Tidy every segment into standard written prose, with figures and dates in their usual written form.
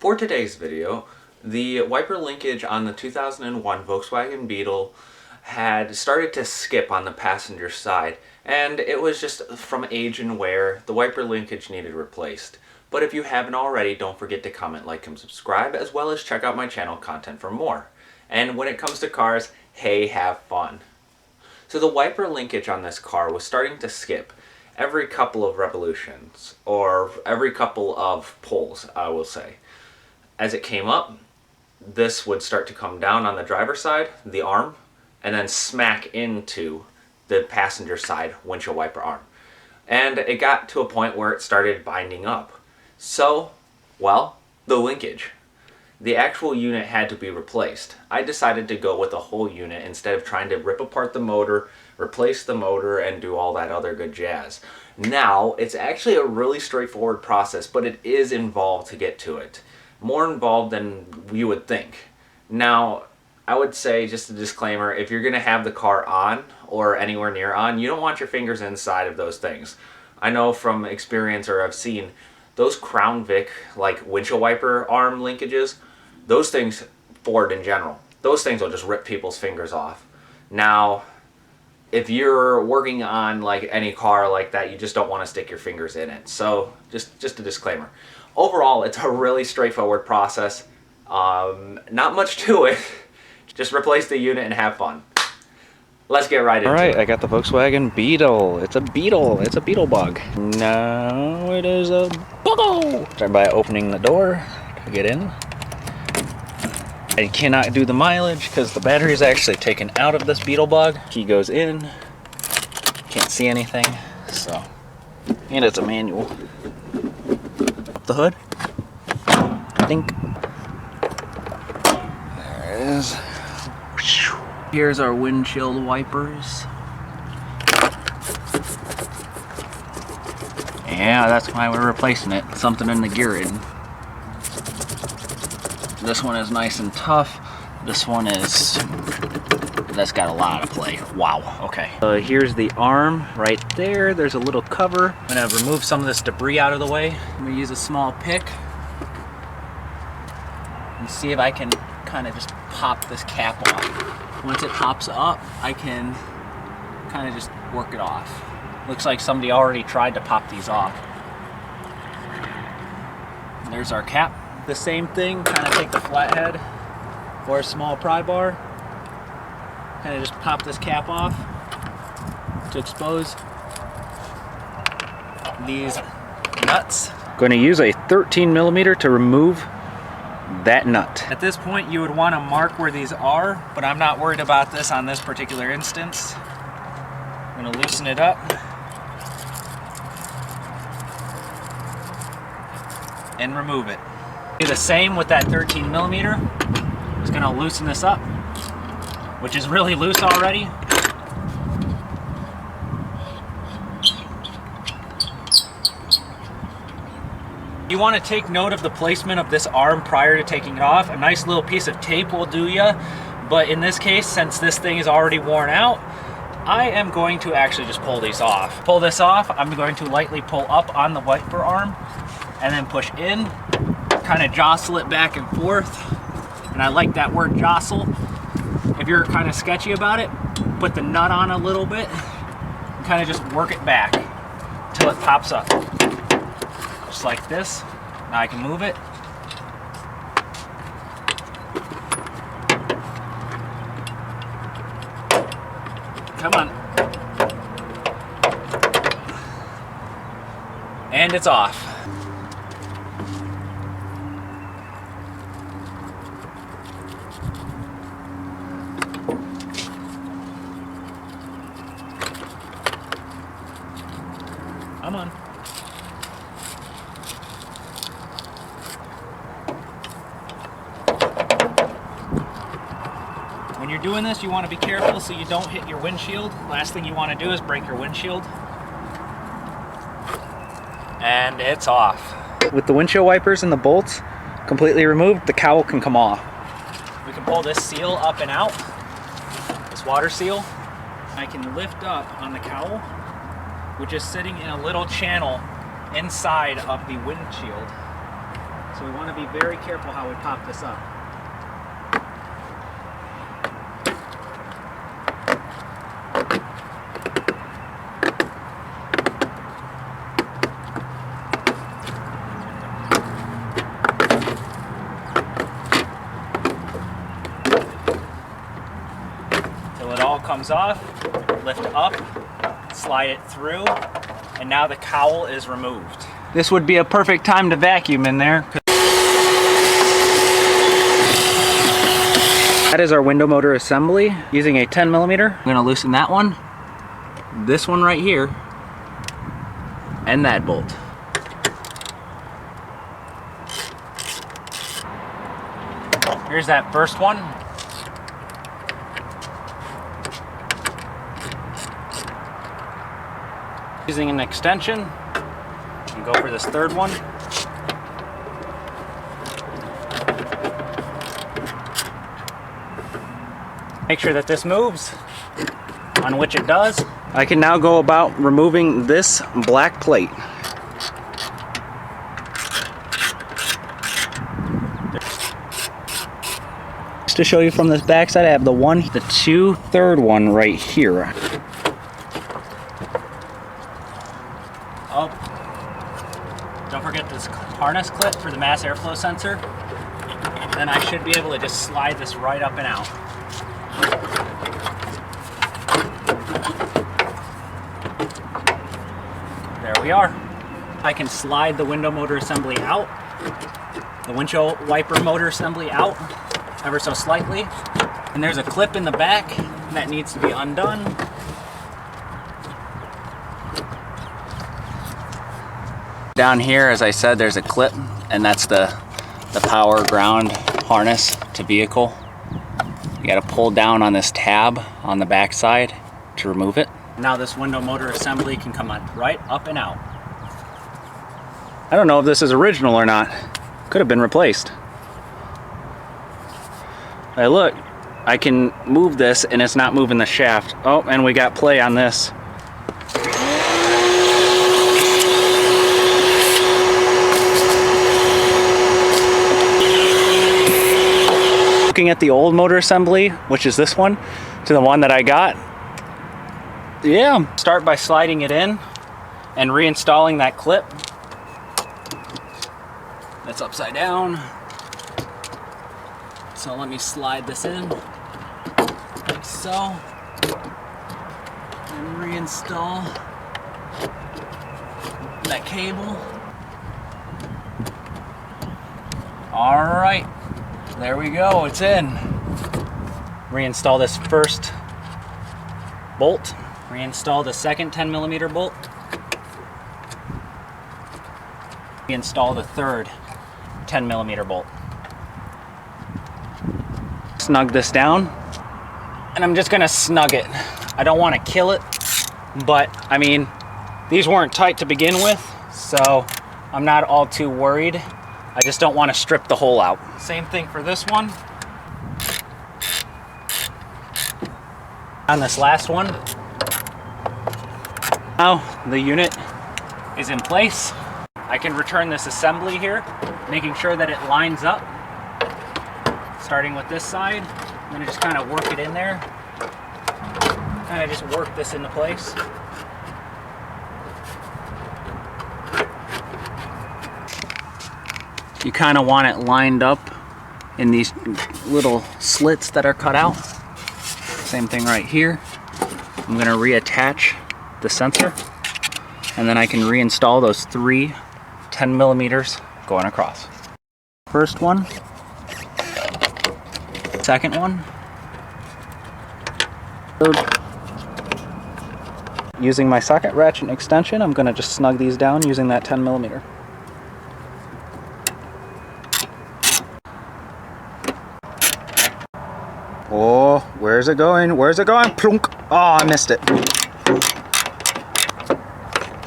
For today's video, the wiper linkage on the 2001 Volkswagen Beetle had started to skip on the passenger side, and it was just from age and wear. The wiper linkage needed replaced. But if you haven't already, don't forget to comment, like, and subscribe, as well as check out my channel content for more. And when it comes to cars, hey, have fun. So the wiper linkage on this car was starting to skip every couple of revolutions, or every couple of pulls, I will say. As it came up, this would start to come down on the driver's side, the arm, and then smack into the passenger side windshield wiper arm. And it got to a point where it started binding up. So, well, the linkage. The actual unit had to be replaced. I decided to go with a whole unit instead of trying to rip apart the motor, replace the motor, and do all that other good jazz. Now, it's actually a really straightforward process, but it is involved to get to it. More involved than you would think. Now, I would say, just a disclaimer, if you're going to have the car on or anywhere near on, you don't want your fingers inside of those things. I know from experience, or I've seen, those Crown Vic, like windshield wiper arm linkages, those things, Ford in general, those things will just rip people's fingers off. Now, if you're working on like any car like that, you just don't want to stick your fingers in it. So, just a disclaimer. Overall, it's a really straightforward process. Not much to it. Just replace the unit and have fun. Let's get right into it. Alright, I got the Volkswagen Beetle. It's a Beetle. It's a Beetle bug. No, it is a buggo. Start by opening the door to get in. I cannot do the mileage because the battery is actually taken out of this Beetle bug. Key goes in. Can't see anything. So, and it's a manual. Up the hood. I think. There it is. Here's our windshield wipers. Yeah, that's why we're replacing it. Something in the gearing. This one is nice and tough. This one is, that's got a lot of play. Wow, okay. Here's the arm right there. There's a little cover. I'm gonna remove some of this debris out of the way. I'm gonna use a small pick and see if I can kind of just pop this cap off. Once it pops up, I can kind of just work it off. Looks like somebody already tried to pop these off. And there's our cap. The same thing, kind of take the flathead or a small pry bar, kind of just pop this cap off to expose these nuts. Going to use a 13mm to remove that nut. At this point, you would want to mark where these are, but I'm not worried about this on this particular instance. I'm going to loosen it up and remove it. Do the same with that 13mm. Just gonna loosen this up, which is really loose already. You want to take note of the placement of this arm prior to taking it off. A nice little piece of tape will do ya, but in this case, since this thing is already worn out, I am going to actually just pull these off. Pull this off, I'm going to lightly pull up on the wiper arm and then push in. Kind of jostle it back and forth, and I like that word jostle. If you're kind of sketchy about it, put the nut on a little bit and kind of just work it back until it pops up, just like this. Now I can move it. Come on. And it's off. Come on. When you're doing this, you want to be careful so you don't hit your windshield. Last thing you want to do is break your windshield. And it's off. With the windshield wipers and the bolts completely removed, the cowl can come off. We can pull this seal up and out, this water seal. I can lift up on the cowl, which is sitting in a little channel inside of the windshield. So we want to be very careful how we pop this up. Till it all comes off, lift up, slide it through, and now the cowl is removed. This would be a perfect time to vacuum in there. That is our window motor assembly using a 10 millimeter. I'm gonna loosen that one, this one right here, and that bolt. Here's that first one. Using an extension, and go for this third one. Make sure that this moves, on which it does. I can now go about removing this black plate. Just to show you from this back side, I have the 1, the 2, third one right here. Oh, don't forget this harness clip for the mass airflow sensor. Then I should be able to just slide this right up and out. There we are. I can slide the window motor assembly out, the windshield wiper motor assembly out ever so slightly. And there's a clip in the back that needs to be undone. Down here, as I said, there's a clip, and that's the power ground harness to vehicle. You gotta pull down on this tab on the back side to remove it. Now this window motor assembly can come on right up and out. I don't know if this is original or not. Could have been replaced. Hey, look, I can move this and it's not moving the shaft. Oh, and we got play on this. Looking at the old motor assembly, which is this one, to the one that I got, yeah. Start by sliding it in and reinstalling that clip. That's upside down. So let me slide this in, like so, and reinstall that cable. All right. There we go, it's in. Reinstall this first bolt. Reinstall the second 10 millimeter bolt. Reinstall the third 10 millimeter bolt. Snug this down, and I'm just gonna snug it. I don't wanna kill it, but I mean, these weren't tight to begin with, so I'm not all too worried. I just don't want to strip the hole out. Same thing for this one. On this last one. Now the unit is in place. I can return this assembly here, making sure that it lines up. Starting with this side, I'm gonna just kind of work it in there. Kind of just work this into place. You kind of want it lined up in these little slits that are cut out. Same thing right here. I'm going to reattach the sensor, and then I can reinstall those 3 10 millimeters going across. First one, second one, third. Using my socket ratchet extension, I'm going to just snug these down using that 10 millimeter. Oh, where's it going? Where's it going? Plunk! Oh, I missed it.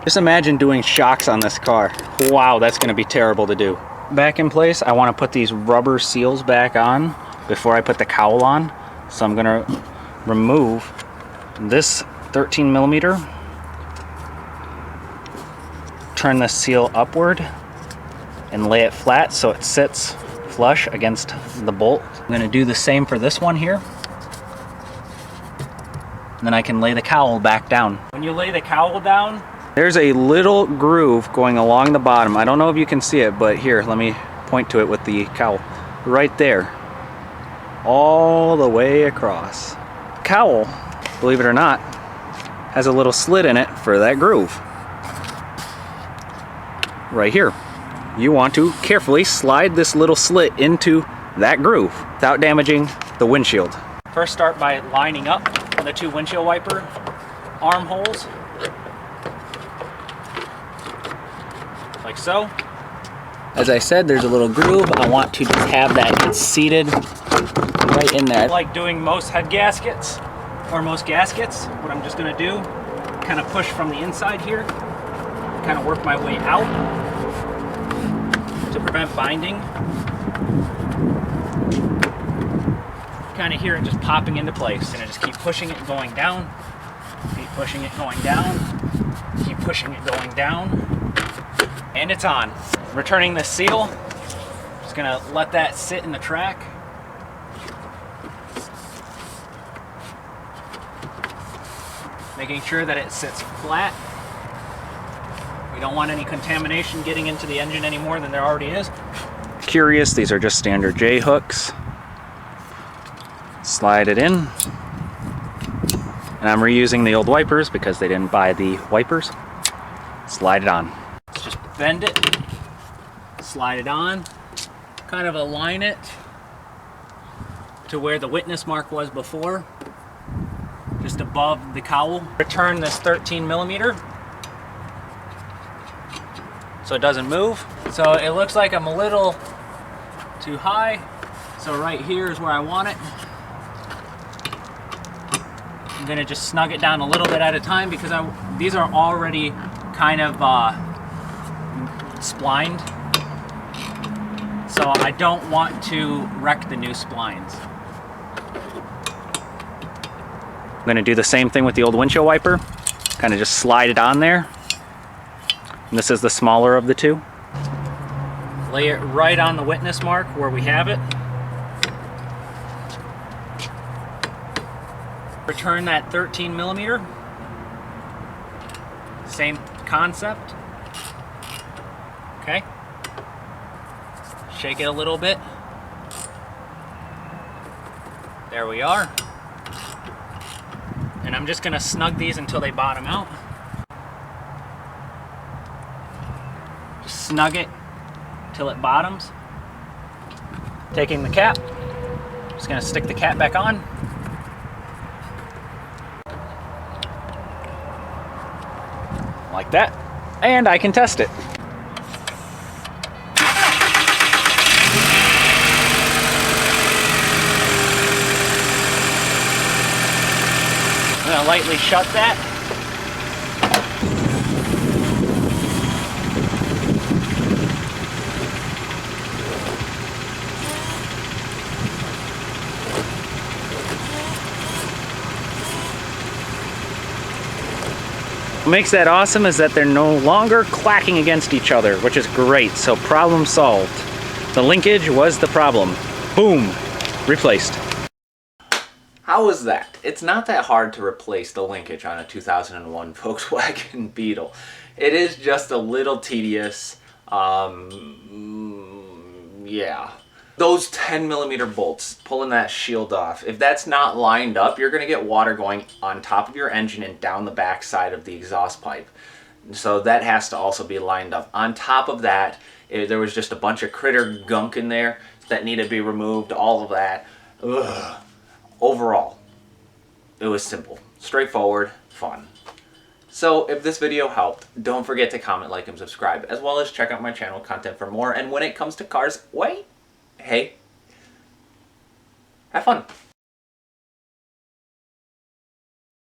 Just imagine doing shocks on this car. Wow, that's going to be terrible to do. Back in place, I want to put these rubber seals back on before I put the cowl on. So I'm going to remove this 13 millimeter, turn the seal upward, and lay it flat so it sits flush against the bolt. I'm going to do the same for this one here. And then I can lay the cowl back down. When you lay the cowl down, there's a little groove going along the bottom. I don't know if you can see it, but here, let me point to it with the cowl. Right there. All the way across. Cowl, believe it or not, has a little slit in it for that groove. Right here. You want to carefully slide this little slit into that groove without damaging the windshield. First start by lining up the two windshield wiper arm holes. Like so. As I said, there's a little groove. I want to just have that get seated right in there. Like doing most head gaskets or most gaskets, what I'm just gonna do, kind of push from the inside here, kind of work my way out to prevent binding. Kind of hear it just popping into place, and I just keep pushing it going down, keep pushing it going down, keep pushing it going down, and it's on. Returning the seal, just gonna let that sit in the track. Making sure that it sits flat. We don't want any contamination getting into the engine any more than there already is. Curious, these are just standard J hooks. Slide it in. And I'm reusing the old wipers because they didn't buy the wipers. Slide it on. Let's just bend it, slide it on, kind of align it to where the witness mark was before, just above the cowl. Return this 13mm so it doesn't move. So it looks like I'm a little too high, so right here is where I want it. I'm gonna just snug it down a little bit at a time because these are already kind of splined, so I don't want to wreck the new splines. I'm gonna do the same thing with the old windshield wiper, kind of just slide it on there. And this is the smaller of the two. Lay it right on the witness mark where we have it. Return that 13mm. Same concept. Okay. Shake it a little bit. There we are. And I'm just gonna snug these until they bottom out. Just snug it till it bottoms. Taking the cap, just gonna stick the cap back on. Like that, and I can test it. I'm gonna lightly shut that. What makes that awesome is that they're no longer clacking against each other, which is great, so problem solved. The linkage was the problem. Boom, replaced. How was that? It's not that hard to replace the linkage on a 2001 Volkswagen Beetle. It is just a little tedious, yeah. Those 10mm bolts, pulling that shield off, if that's not lined up, you're going to get water going on top of your engine and down the back side of the exhaust pipe. So that has to also be lined up. On top of that, there was just a bunch of critter gunk in there that needed to be removed, all of that. Ugh. Overall, it was simple, straightforward, fun. So if this video helped, don't forget to comment, like, and subscribe, as well as check out my channel content for more. And when it comes to cars, wait. Hey, have fun.